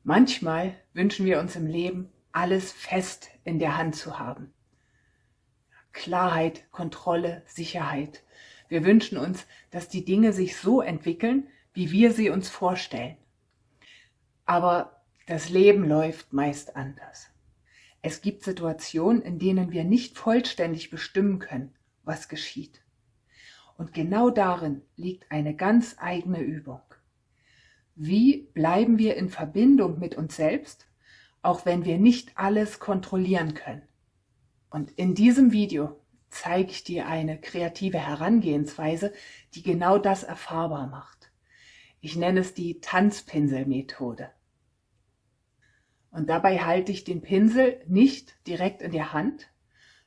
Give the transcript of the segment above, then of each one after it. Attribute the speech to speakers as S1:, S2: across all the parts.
S1: Manchmal wünschen wir uns im Leben, alles fest in der Hand zu haben. Klarheit, Kontrolle, Sicherheit. Wir wünschen uns, dass die Dinge sich so entwickeln, wie wir sie uns vorstellen. Aber das Leben läuft meist anders. Es gibt Situationen, in denen wir nicht vollständig bestimmen können, was geschieht. Und genau darin liegt eine ganz eigene Übung. Wie bleiben wir in Verbindung mit uns selbst, auch wenn wir nicht alles kontrollieren können? Und in diesem Video zeige ich dir eine kreative Herangehensweise, die genau das erfahrbar macht. Ich nenne es die Tanzpinselmethode. Und dabei halte ich den Pinsel nicht direkt in der Hand,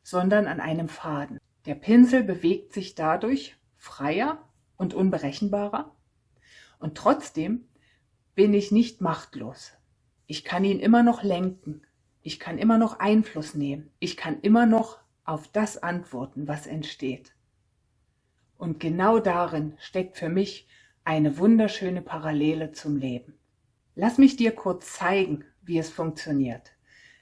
S1: sondern an einem Faden. Der Pinsel bewegt sich dadurch freier und unberechenbarer und trotzdem bin ich nicht machtlos. Ich kann ihn immer noch lenken, ich kann immer noch Einfluss nehmen, ich kann immer noch auf das antworten, was entsteht. Und genau darin steckt für mich eine wunderschöne Parallele zum Leben. Lass mich dir kurz zeigen, wie es funktioniert.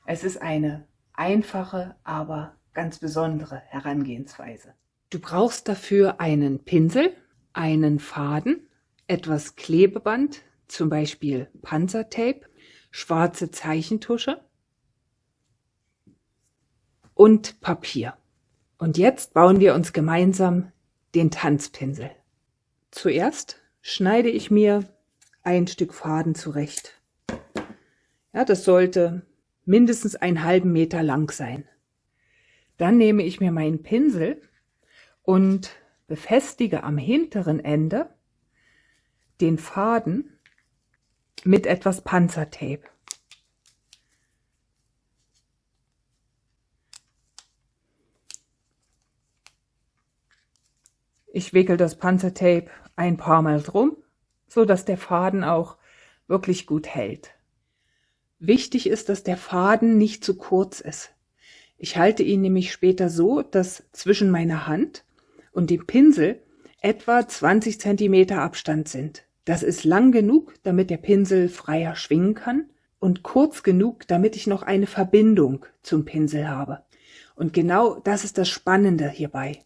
S1: Es ist eine einfache, aber ganz besondere Herangehensweise. Du brauchst dafür einen Pinsel, einen Faden, etwas Klebeband, zum Beispiel Panzertape, schwarze Zeichentusche und Papier. Und jetzt bauen wir uns gemeinsam den Tanzpinsel. Zuerst schneide ich mir ein Stück Faden zurecht. Ja, das sollte mindestens einen halben Meter lang sein. Dann nehme ich mir meinen Pinsel und befestige am hinteren Ende den Faden mit etwas Panzertape. Ich wickel das Panzertape ein paar Mal drum, so dass der Faden auch wirklich gut hält. Wichtig ist, dass der Faden nicht zu kurz ist. Ich halte ihn nämlich später so, dass zwischen meiner Hand und dem Pinsel etwa 20 cm Abstand sind. Das ist lang genug, damit der Pinsel freier schwingen kann und kurz genug, damit ich noch eine Verbindung zum Pinsel habe. Und genau das ist das Spannende hierbei.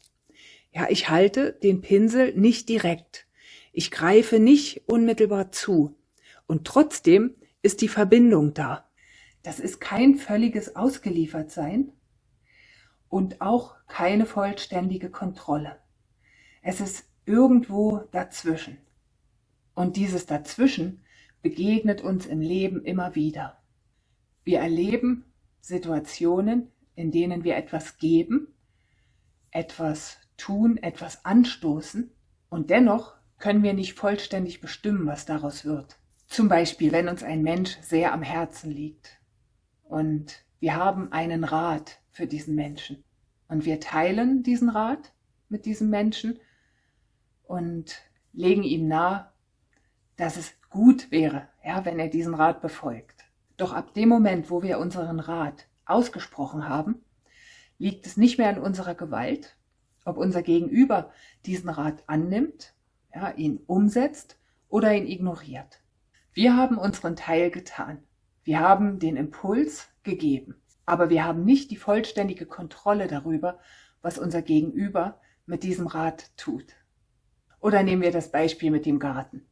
S1: Ja, ich halte den Pinsel nicht direkt. Ich greife nicht unmittelbar zu. Und trotzdem ist die Verbindung da. Das ist kein völliges Ausgeliefertsein und auch keine vollständige Kontrolle. Es ist irgendwo dazwischen. Und dieses Dazwischen begegnet uns im Leben immer wieder. Wir erleben Situationen, in denen wir etwas geben, etwas tun, etwas anstoßen und dennoch können wir nicht vollständig bestimmen, was daraus wird. Zum Beispiel, wenn uns ein Mensch sehr am Herzen liegt und wir haben einen Rat für diesen Menschen und wir teilen diesen Rat mit diesem Menschen und legen ihm nahe, dass es gut wäre, ja, wenn er diesen Rat befolgt. Doch ab dem Moment, wo wir unseren Rat ausgesprochen haben, liegt es nicht mehr in unserer Gewalt, ob unser Gegenüber diesen Rat annimmt, ja, ihn umsetzt oder ihn ignoriert. Wir haben unseren Teil getan. Wir haben den Impuls gegeben, aber wir haben nicht die vollständige Kontrolle darüber, was unser Gegenüber mit diesem Rat tut. Oder nehmen wir das Beispiel mit dem Garten.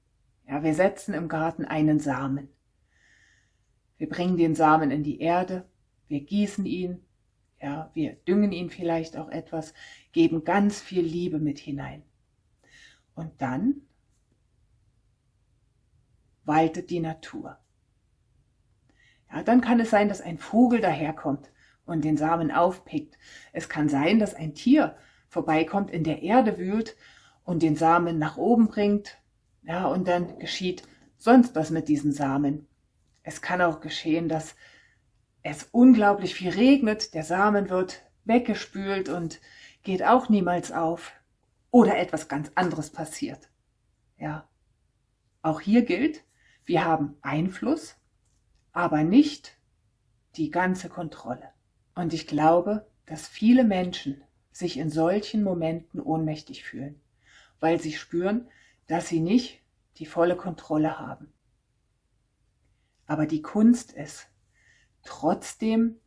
S1: Ja, wir setzen im Garten einen Samen. Wir bringen den Samen in die Erde, wir gießen ihn, ja, wir düngen ihn vielleicht auch etwas, geben ganz viel Liebe mit hinein. Und dann waltet die Natur. Ja, dann kann es sein, dass ein Vogel daherkommt und den Samen aufpickt. Es kann sein, dass ein Tier vorbeikommt, in der Erde wühlt und den Samen nach oben bringt. Ja, und dann geschieht sonst was mit diesen Samen. Es kann auch geschehen, dass es unglaublich viel regnet, der Samen wird weggespült und geht auch niemals auf. Oder etwas ganz anderes passiert. Ja, auch hier gilt, wir haben Einfluss, aber nicht die ganze Kontrolle. Und ich glaube, dass viele Menschen sich in solchen Momenten ohnmächtig fühlen, weil sie spüren, dass sie nicht die volle Kontrolle haben. Aber die Kunst ist, trotzdem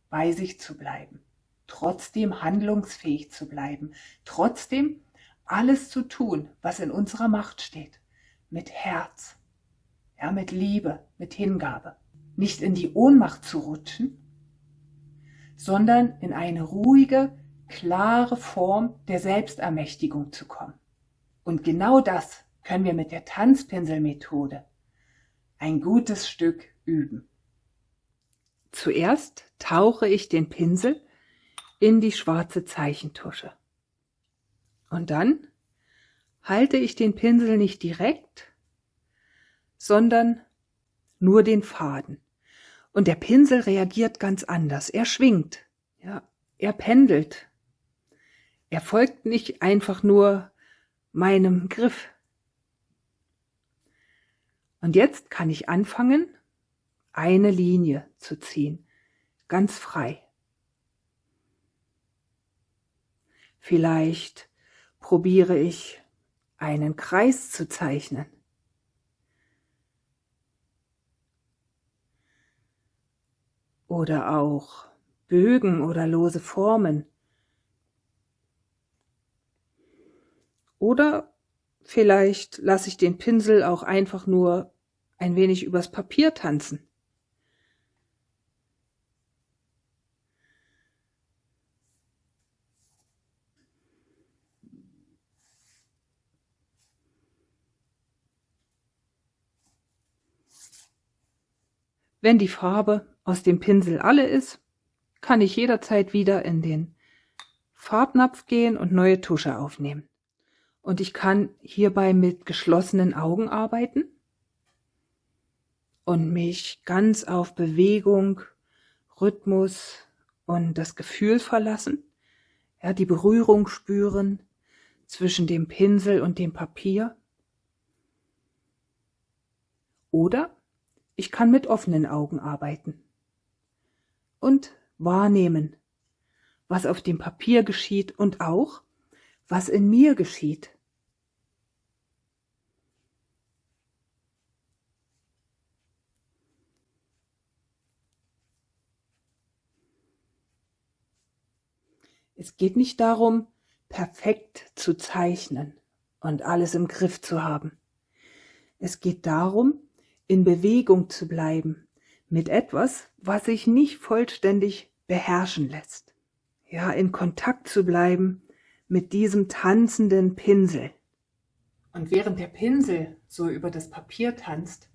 S1: bei sich zu bleiben, trotzdem handlungsfähig zu bleiben, trotzdem alles zu tun, was in unserer Macht steht, mit Herz, ja, mit Liebe, mit Hingabe. Nicht in die Ohnmacht zu rutschen, sondern in eine ruhige, klare Form der Selbstermächtigung zu kommen. Und genau das können wir mit der Tanzpinselmethode ein gutes Stück üben. Zuerst tauche ich den Pinsel in die schwarze Zeichentusche. Und dann halte ich den Pinsel nicht direkt, sondern nur den Faden. Und der Pinsel reagiert ganz anders. Er schwingt, ja, er pendelt. Er folgt nicht einfach nur meinem Griff. Und jetzt kann ich anfangen, eine Linie zu ziehen, ganz frei. Vielleicht probiere ich, einen Kreis zu zeichnen. Oder auch Bögen oder lose Formen. Oder vielleicht lasse ich den Pinsel auch einfach nur ein wenig übers Papier tanzen. Wenn die Farbe aus dem Pinsel alle ist, kann ich jederzeit wieder in den Farbnapf gehen und neue Tusche aufnehmen. Und ich kann hierbei mit geschlossenen Augen arbeiten und mich ganz auf Bewegung, Rhythmus und das Gefühl verlassen, ja, die Berührung spüren zwischen dem Pinsel und dem Papier. Oder ich kann mit offenen Augen arbeiten und wahrnehmen, was auf dem Papier geschieht und auch, was in mir geschieht. Es geht nicht darum, perfekt zu zeichnen und alles im Griff zu haben. Es geht darum, in Bewegung zu bleiben mit etwas, was sich nicht vollständig beherrschen lässt. Ja, in Kontakt zu bleiben mit diesem tanzenden Pinsel. Und während der Pinsel so über das Papier tanzt,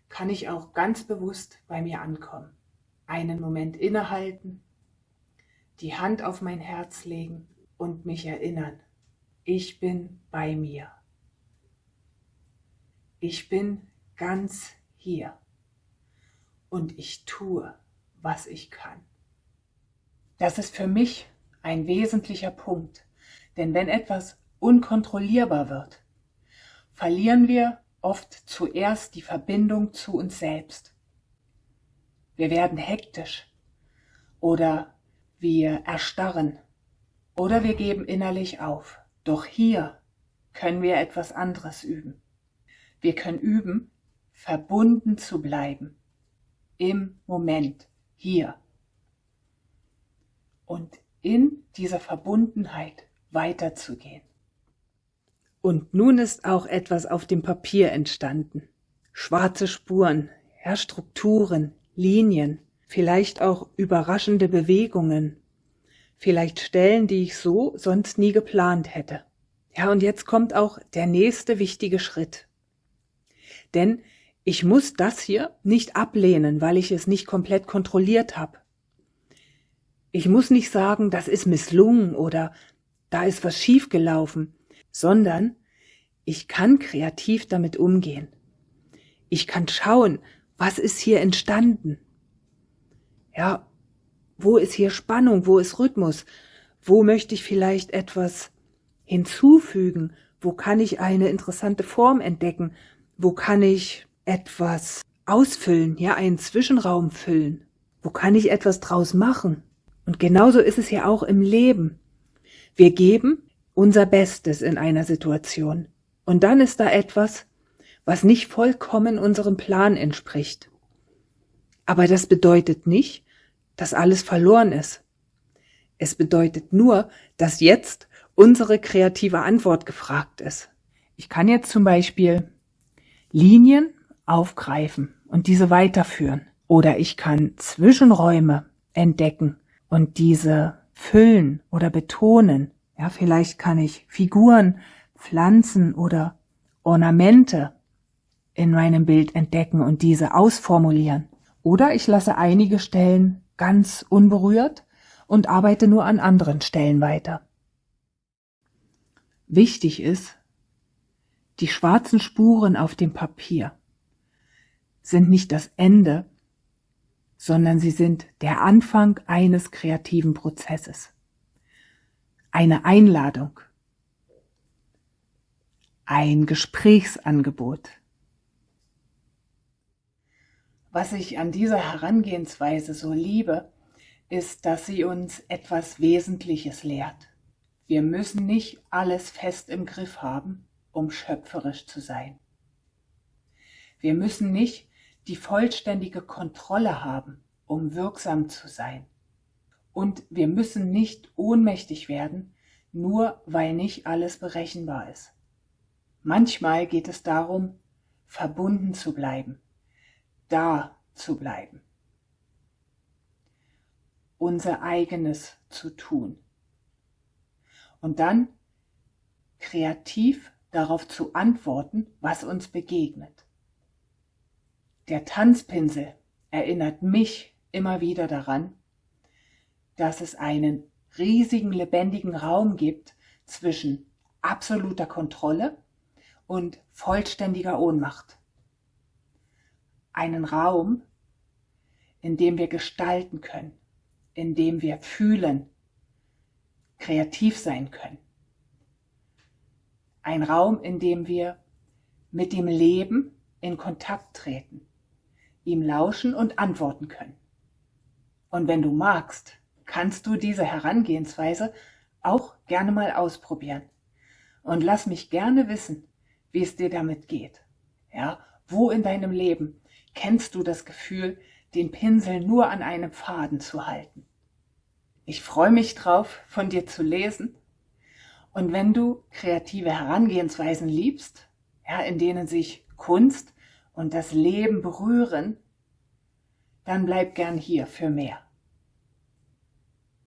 S1: kann ich auch ganz bewusst bei mir ankommen. Einen Moment innehalten, die Hand auf mein Herz legen und mich erinnern, ich bin bei mir. Ich bin ganz hier und ich tue, was ich kann. Das ist für mich ein wesentlicher Punkt, denn wenn etwas unkontrollierbar wird, verlieren wir oft zuerst die Verbindung zu uns selbst. Wir werden hektisch oder wir erstarren oder wir geben innerlich auf. Doch hier können wir etwas anderes üben. Wir können üben, verbunden zu bleiben, im Moment, hier. Und in dieser Verbundenheit weiterzugehen. Und nun ist auch etwas auf dem Papier entstanden. Schwarze Spuren, ja, Strukturen, Linien, vielleicht auch überraschende Bewegungen, vielleicht Stellen, die ich so sonst nie geplant hätte. Ja, und jetzt kommt auch der nächste wichtige Schritt. Denn ich muss das hier nicht ablehnen, weil ich es nicht komplett kontrolliert habe. Ich muss nicht sagen, das ist misslungen oder da ist was schiefgelaufen, sondern ich kann kreativ damit umgehen. Ich kann schauen, was ist hier entstanden? Ja, wo ist hier Spannung, wo ist Rhythmus? Wo möchte ich vielleicht etwas hinzufügen? Wo kann ich eine interessante Form entdecken? Wo kann ich etwas ausfüllen, ja, einen Zwischenraum füllen? Wo kann ich etwas draus machen? Und genauso ist es ja auch im Leben. Wir geben unser Bestes in einer Situation. Und dann ist da etwas, was nicht vollkommen unserem Plan entspricht. Aber das bedeutet nicht, dass alles verloren ist. Es bedeutet nur, dass jetzt unsere kreative Antwort gefragt ist. Ich kann jetzt zum Beispiel Linien aufgreifen und diese weiterführen. Oder ich kann Zwischenräume entdecken und diese füllen oder betonen. Ja, vielleicht kann ich Figuren, Pflanzen oder Ornamente in meinem Bild entdecken und diese ausformulieren. Oder ich lasse einige Stellen ganz unberührt und arbeite nur an anderen Stellen weiter. Wichtig ist, die schwarzen Spuren auf dem Papier sind nicht das Ende, sondern sie sind der Anfang eines kreativen Prozesses. Eine Einladung, ein Gesprächsangebot. Was ich an dieser Herangehensweise so liebe, ist, dass sie uns etwas Wesentliches lehrt. Wir müssen nicht alles fest im Griff haben, um schöpferisch zu sein. Wir müssen nicht die vollständige Kontrolle haben, um wirksam zu sein. Und wir müssen nicht ohnmächtig werden, nur weil nicht alles berechenbar ist. Manchmal geht es darum, verbunden zu bleiben, da zu bleiben, unser eigenes zu tun und dann kreativ darauf zu antworten, was uns begegnet. Der Tanzpinsel erinnert mich immer wieder daran, dass es einen riesigen, lebendigen Raum gibt zwischen absoluter Kontrolle und vollständiger Ohnmacht. Einen Raum, in dem wir gestalten können, in dem wir fühlen, kreativ sein können. Ein Raum, in dem wir mit dem Leben in Kontakt treten, ihm lauschen und antworten können. Und wenn du magst, kannst du diese Herangehensweise auch gerne mal ausprobieren. Und lass mich gerne wissen, wie es dir damit geht. Ja, wo in deinem Leben kennst du das Gefühl, den Pinsel nur an einem Faden zu halten? Ich freue mich drauf, von dir zu lesen. Und wenn du kreative Herangehensweisen liebst, ja, in denen sich Kunst und das Leben berühren, dann bleib gern hier für mehr.